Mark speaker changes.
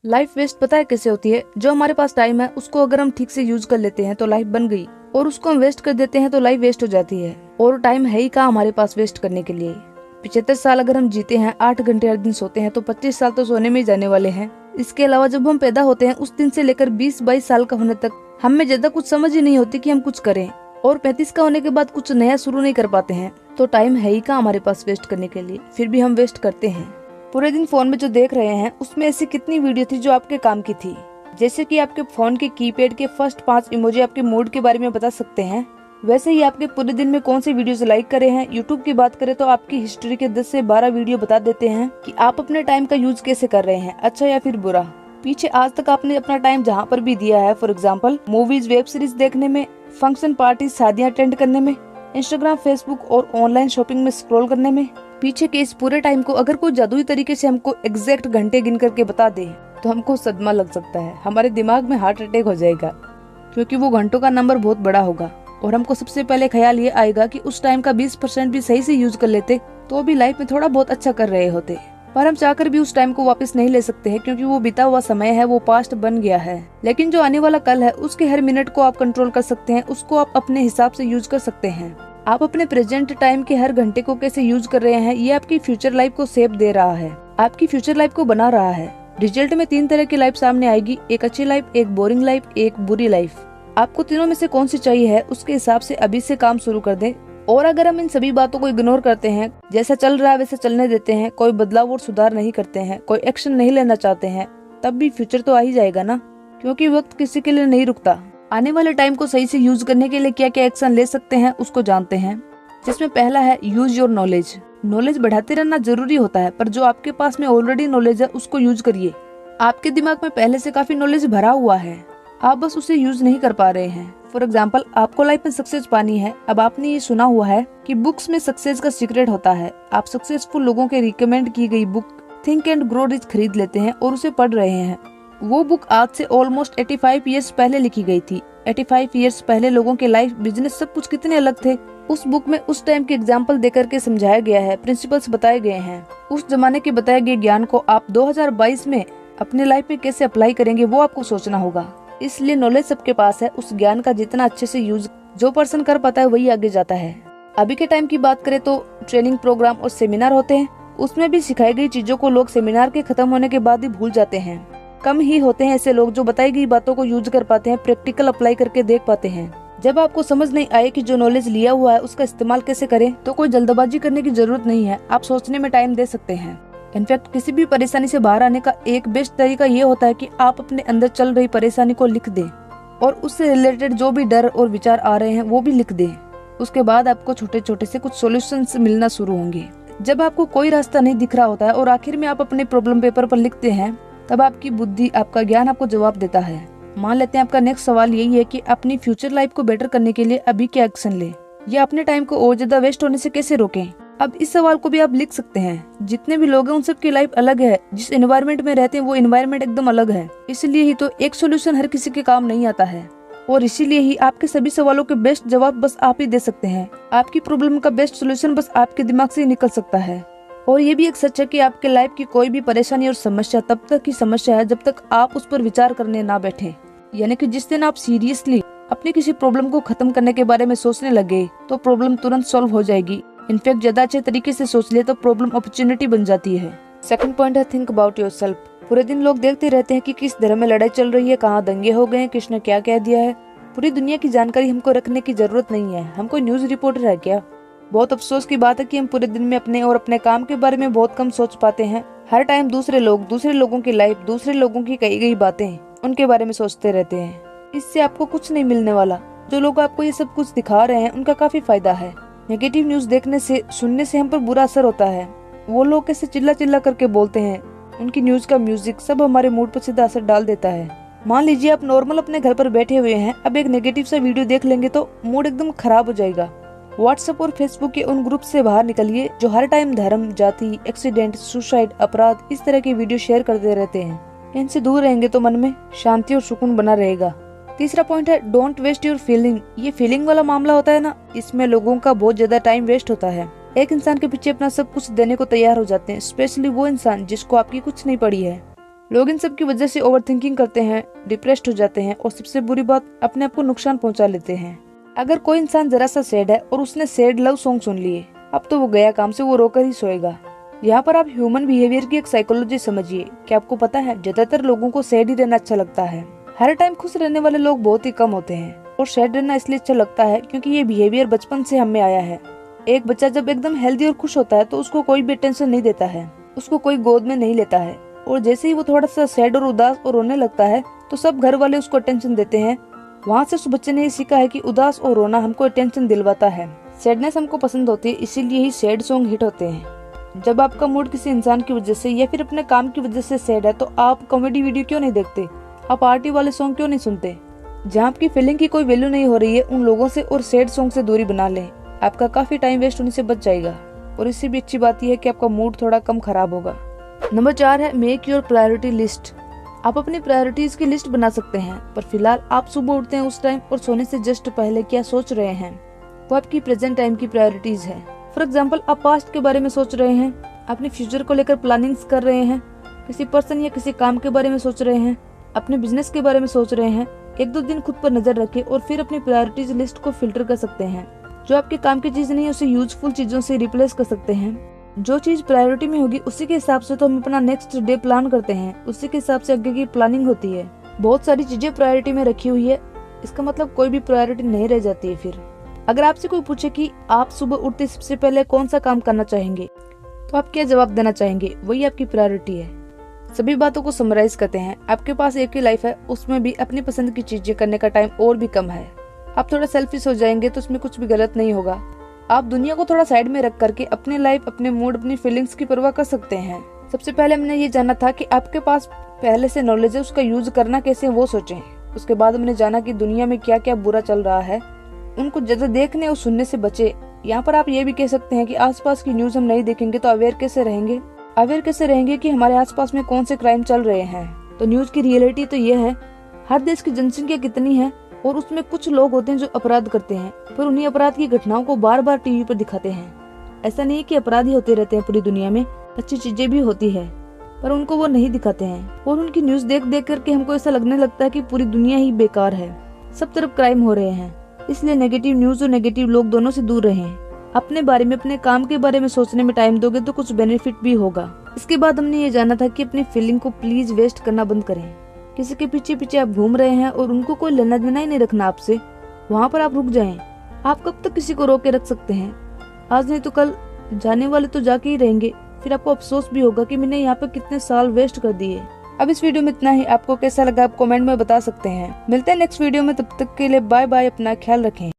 Speaker 1: Life waste पता है कैसे होती है? जो हमारे पास टाइम है उसको अगर हम ठीक से यूज कर लेते हैं तो लाइफ बन गई, और उसको हम वेस्ट कर देते हैं तो लाइफ वेस्ट हो जाती है। और टाइम है ही कहाँ हमारे पास वेस्ट करने के लिए। 75 साल अगर हम जीते हैं, 8 घंटे हर दिन सोते हैं, तो 25 साल तो सोने में ही जाने वाले हैं। इसके अलावा जब हम पैदा होते हैं उस दिन से लेकर 20-22 साल का होने तक हमें ज्यादा कुछ समझ ही नहीं होती कि हम कुछ करें, और 35 का होने के बाद कुछ नया शुरू नहीं कर पाते हैं। तो टाइम है ही कहाँ हमारे पास वेस्ट करने के लिए, फिर भी हम वेस्ट करते हैं। पूरे दिन फोन में जो देख रहे हैं उसमें ऐसी कितनी वीडियो थी जो आपके काम की थी। जैसे कि आपके फोन के कीपैड के फर्स्ट 5 इमोजी आपके मूड के बारे में बता सकते हैं, वैसे ही आपके पूरे दिन में कौन सी वीडियोस लाइक करे हैं। यूट्यूब की बात करें तो आपकी हिस्ट्री के 10 से 12 वीडियो बता देते हैं कि आप अपने टाइम का यूज कैसे कर रहे हैं, अच्छा या फिर बुरा। पीछे आज तक आपने अपना टाइम जहाँ पर भी दिया है, for example movies, web series देखने में, फंक्शन, पार्टी, शादियाँ अटेंड करने में, इंस्टाग्राम, फेसबुक और ऑनलाइन शॉपिंग में स्क्रॉल करने में, पीछे के इस पूरे टाइम को अगर कोई जादुई तरीके से हमको एग्जैक्ट घंटे गिन करके बता दे तो हमको सदमा लग सकता है, हमारे दिमाग में हार्ट अटैक हो जाएगा, क्योंकि वो घंटों का नंबर बहुत बड़ा होगा। और हमको सबसे पहले ख्याल ये आएगा कि उस टाइम का 20% भी सही से यूज कर लेते तो भी लाइफ में थोड़ा बहुत अच्छा कर रहे होते। पर हम चाहकर भी उस टाइम को वापस नहीं ले सकते हैं, क्योंकि वो बीता हुआ समय है, वो पास्ट बन गया है। लेकिन जो आने वाला कल है उसके हर मिनट को आप कंट्रोल कर सकते हैं, उसको आप अपने हिसाब से यूज कर सकते हैं। आप अपने प्रेजेंट टाइम के हर घंटे को कैसे यूज कर रहे हैं, ये आपकी फ्यूचर लाइफ को शेप दे रहा है, आपकी फ्यूचर लाइफ को बना रहा है। रिजल्ट में 3 तरह की लाइफ सामने आएगी, एक अच्छी लाइफ, एक बोरिंग लाइफ, एक बुरी लाइफ। आपको तीनों में से कौन सी चाहिए है उसके हिसाब से अभी से काम शुरू कर दें। और अगर हम इन सभी बातों को इग्नोर करते हैं, जैसा चल रहा है वैसे चलने देते हैं, कोई बदलाव और सुधार नहीं करते हैं, कोई एक्शन नहीं लेना चाहते हैं, तब भी फ्यूचर तो आ ही जाएगा ना, क्योंकि वक्त किसी के लिए नहीं रुकता। आने वाले टाइम को सही से यूज करने के लिए क्या क्या एक्शन ले सकते हैं उसको जानते हैं, जिसमें पहला है यूज योर नॉलेज। नॉलेज बढ़ाते रहना जरूरी होता है, पर जो आपके पास में ऑलरेडी नॉलेज है उसको यूज करिए। आपके दिमाग में पहले से काफी नॉलेज भरा हुआ है, आप बस उसे यूज नहीं कर पा रहे हैं। फॉर एग्जाम्पल, आपको लाइफ में सक्सेस पानी है। अब आपने ये सुना हुआ है कि बुक्स में सक्सेस का सीक्रेट होता है। आप सक्सेसफुल लोगों के रिकमेंड की गई book think and grow rich खरीद लेते हैं और उसे पढ़ रहे हैं। वो बुक आज से ऑलमोस्ट 85 ईयर्स पहले लिखी गई थी। 85 ईयर्स पहले लोगों के लाइफ, बिजनेस, सब कुछ कितने अलग थे। उस बुक में उस टाइम के एग्जाम्पल देकर के समझाया गया है, प्रिंसिपल्स बताए गए हैं। उस जमाने के बताए गए ज्ञान को आप 2022 में अपने लाइफ में कैसे अप्लाई करेंगे वो आपको सोचना होगा। इसलिए नॉलेज सबके पास है, उस ज्ञान का जितना अच्छे से यूज जो पर्सन कर पाता है वही आगे जाता है। अभी के टाइम की बात करें तो ट्रेनिंग प्रोग्राम और सेमिनार होते हैं, उसमें भी सिखाई गई चीजों को लोग सेमिनार के खत्म होने के बाद ही भूल जाते हैं। कम ही होते हैं ऐसे लोग जो बताई गई बातों को यूज कर पाते हैं, प्रैक्टिकल अप्लाई करके देख पाते हैं। जब आपको समझ नहीं आए कि जो नॉलेज लिया हुआ है उसका इस्तेमाल कैसे करें, तो कोई जल्दबाजी करने की जरूरत नहीं है, आप सोचने में टाइम दे सकते हैं। इनफैक्ट किसी भी परेशानी से बाहर आने का एक बेस्ट तरीका ये होता है कि आप अपने अंदर चल रही परेशानी को लिख दें, और उससे रिलेटेड जो भी डर और विचार आ रहे हैं वो भी लिख दें। उसके बाद आपको छोटे छोटे से कुछ सॉल्यूशंस मिलना शुरू होंगे। जब आपको कोई रास्ता नहीं दिख रहा होता है और आखिर में आप अपने प्रॉब्लम पेपर पर लिखते हैं, तब आपकी बुद्धि, आपका ज्ञान आपको जवाब देता है। मान लेते हैं आपका नेक्स्ट सवाल यही है कि अपनी फ्यूचर लाइफ को बेटर करने के लिए अभी क्या एक्शन ले, या अपने टाइम को और ज्यादा वेस्ट होने से कैसे रोकें। अब इस सवाल को भी आप लिख सकते हैं। जितने भी लोग हैं उन सब की लाइफ अलग है, जिस एनवायरनमेंट में रहते हैं वो एनवायरनमेंट एकदम अलग है। इसलिए ही तो एक सोल्यूशन हर किसी के काम नहीं आता है, और इसीलिए ही आपके सभी सवालों के बेस्ट जवाब बस आप ही दे सकते हैं। आपकी प्रॉब्लम का बेस्ट सोल्यूशन बस आपके दिमाग से ही निकल सकता है। और ये भी एक सच है कि आपके लाइफ की कोई भी परेशानी और समस्या तब तक की समस्या है जब तक आप उस पर विचार करने ना बैठे। यानी कि जिस दिन आप सीरियसली अपनी किसी प्रॉब्लम को खत्म करने के बारे में सोचने लगे तो प्रॉब्लम तुरंत सॉल्व हो जाएगी। इनफैक्ट ज्यादा अच्छे तरीके से सोच ले तो प्रॉब्लम अपॉर्चुनिटी बन जाती है। सेकंड पॉइंट है थिंक अबाउट योरसेल्फ। पूरे दिन लोग देखते रहते हैं कि किस धर्म में लड़ाई चल रही है, कहाँ दंगे हो गए, किसने क्या कह दिया है। पूरी दुनिया की जानकारी हमको रखने की जरूरत नहीं है, हम कोई न्यूज रिपोर्टर है क्या। बहुत अफसोस की बात है कि हम पूरे दिन में अपने और अपने काम के बारे में बहुत कम सोच पाते हैं। हर टाइम दूसरे लोग, दूसरे लोगों की लाइफ, दूसरे लोगों की कही गई बातें, उनके बारे में सोचते रहते हैं। इससे आपको कुछ नहीं मिलने वाला। जो लोग आपको ये सब कुछ दिखा रहे हैं उनका काफी फायदा है। नेगेटिव न्यूज देखने से, सुनने से हम पर बुरा असर होता है। वो लोग कैसे चिल्ला चिल्ला करके बोलते हैं, उनकी न्यूज का म्यूजिक सब हमारे मूड पर सीधा असर डाल देता है। मान लीजिए आप नॉर्मल अपने घर पर बैठे हुए हैं, अब एक नेगेटिव सा वीडियो देख लेंगे तो मूड एकदम खराब हो जाएगा। व्हाट्सएप और फेसबुक के उन ग्रुप से बाहर निकलिए जो हर टाइम धर्म, जाति, एक्सीडेंट, सुसाइड, अपराध इस तरह के वीडियो शेयर करते रहते हैं। इनसे दूर रहेंगे तो मन में शांति और सुकून बना रहेगा। तीसरा पॉइंट है डोंट वेस्ट योर फीलिंग। ये फीलिंग वाला मामला होता है ना, इसमें लोगों का बहुत ज्यादा टाइम वेस्ट होता है। एक इंसान के पीछे अपना सब कुछ देने को तैयार हो जाते हैं, स्पेशली वो इंसान जिसको आपकी कुछ नहीं पड़ी है। लोग इन सब की वजह से ओवर थिंकिंग करते हैं, डिप्रेस्ड हो जाते हैं और सबसे बुरी बात, अपने आप को नुकसान पहुंचा लेते हैं। अगर कोई इंसान जरा सा सैड है और उसने सैड लव सॉन्ग सुन लिए, अब तो वो गया काम से, वो रोकर ही सोएगा। यहाँ पर आप ह्यूमन बिहेवियर की एक साइकोलॉजी समझिए कि आपको पता है ज्यादातर लोगों को सैड ही रहना अच्छा लगता है। हर टाइम खुश रहने वाले लोग बहुत ही कम होते हैं और सैड रहना इसलिए अच्छा लगता है क्योंकि ये बिहेवियर बचपन से हम में आया है। एक बच्चा जब एकदम हेल्दी और खुश होता है तो उसको कोई भी टेंशन नहीं देता है, उसको कोई गोद में नहीं लेता है, और जैसे ही वो थोड़ा सा सैड और उदास और रोने लगता है तो सब घर वाले उसको टेंशन देते हैं। वहाँ से उस बच्चे ने ये सीखा है कि उदास और रोना हमको टेंशन दिलवाता है, सैडनेस हमको पसंद होती है, इसीलिए ही सैड सॉन्ग हिट होते हैं। जब आपका मूड किसी इंसान की वजह से या फिर अपने काम की वजह से सैड है तो आप कॉमेडी वीडियो क्यों नहीं देखते, आप पार्टी वाले सॉन्ग क्यों नहीं सुनते? जहाँ आपकी फीलिंग की कोई वैल्यू नहीं हो रही है उन लोगों से और सैड सॉन्ग से दूरी बना लें, आपका काफी टाइम वेस्ट होने से बच जाएगा। और इससे भी अच्छी बात यह है कि आपका मूड थोड़ा कम खराब होगा। नंबर 4 है मेक योर प्रायोरिटी लिस्ट। आप अपनी प्रायोरिटीज की लिस्ट बना सकते हैं, पर फिलहाल आप सुबह उठते हैं उस टाइम और सोने से जस्ट पहले क्या सोच रहे हैं वो आपकी प्रेजेंट टाइम की प्रायोरिटीज है। फॉर एग्जाम्पल, आप पास्ट के बारे में सोच रहे हैं, अपने फ्यूचर को लेकर प्लानिंग्स कर रहे हैं, किसी पर्सन या किसी काम के बारे में सोच रहे हैं, अपने बिजनेस के बारे में सोच रहे हैं। 1-2 दिन खुद पर नजर रखें और फिर अपनी प्रायोरिटीज लिस्ट को फिल्टर कर सकते हैं। जो आपके काम की चीज नहीं है उसे यूजफुल चीजों से रिप्लेस कर सकते हैं। जो चीज प्रायोरिटी में होगी उसी के हिसाब से तो हम अपना नेक्स्ट डे प्लान करते हैं, उसी के हिसाब से आगे की प्लानिंग होती है। बहुत सारी चीजें प्रायोरिटी में रखी हुई है, इसका मतलब कोई भी प्रायोरिटी नहीं रह जाती है। फिर अगर आपसे कोई पूछे कि आप सुबह उठते सबसे पहले कौन सा काम करना चाहेंगे तो आप क्या जवाब देना चाहेंगे? वही आपकी प्रायोरिटी है। सभी बातों को समराइज करते हैं, आपके पास एक ही लाइफ है, उसमें भी अपनी पसंद की चीजें करने का टाइम और भी कम है। आप थोड़ा सेल्फिश हो जाएंगे तो उसमें कुछ भी गलत नहीं होगा। आप दुनिया को थोड़ा साइड में रख करके अपने लाइफ, अपने मूड, अपनी फीलिंग्स की परवाह कर सकते हैं। सबसे पहले हमने ये जाना था कि आपके पास पहले से नॉलेज है, उसका यूज करना कैसे वो सोचें। उसके बाद हमने जाना कि दुनिया में क्या क्या बुरा चल रहा है, उनको ज्यादा देखने और सुनने से बचे। यहाँ पर आप ये भी कह सकते हैं कि आसपास की न्यूज हम नहीं देखेंगे तो अवेयर कैसे रहेंगे? अवेयर कैसे रहेंगे कि हमारे आसपास में कौन से क्राइम चल रहे हैं? तो न्यूज की रियलिटी तो ये है, हर देश की जनसंख्या कितनी है और उसमें कुछ लोग होते हैं जो अपराध करते हैं, पर उन्हीं अपराध की घटनाओं को बार बार टीवी पर दिखाते हैं। ऐसा नहीं कि अपराध ही होते रहते हैं पूरी दुनिया में, अच्छी चीजें भी होती है, पर उनको वो नहीं दिखाते हैं। और उनकी न्यूज देख देख करके हमको ऐसा लगने लगता है कि पूरी दुनिया ही बेकार है, सब तरफ क्राइम हो रहे हैं। इसलिए नेगेटिव न्यूज और नेगेटिव लोग दोनों से दूर रहें। अपने बारे में, अपने काम के बारे में सोचने में टाइम दोगे तो कुछ बेनिफिट भी होगा। इसके बाद हमने ये जाना था कि अपनी फीलिंग को प्लीज वेस्ट करना बंद करें। किसी के पीछे पीछे आप घूम रहे हैं और उनको कोई लेना देना ही नहीं रखना आपसे, वहाँ पर आप रुक जाएं। आप कब तक किसी को रोक के रख सकते हैं? आज नहीं तो कल जाने वाले तो जाके ही रहेंगे, फिर आपको अफसोस भी होगा कि मैंने यहाँ पे कितने साल वेस्ट कर दिए। अब इस वीडियो में इतना ही। आपको कैसा लगा आप कमेंट में बता सकते हैं। मिलते हैं नेक्स्ट वीडियो में, तब तक के लिए बाय बाय, अपना ख्याल रखें।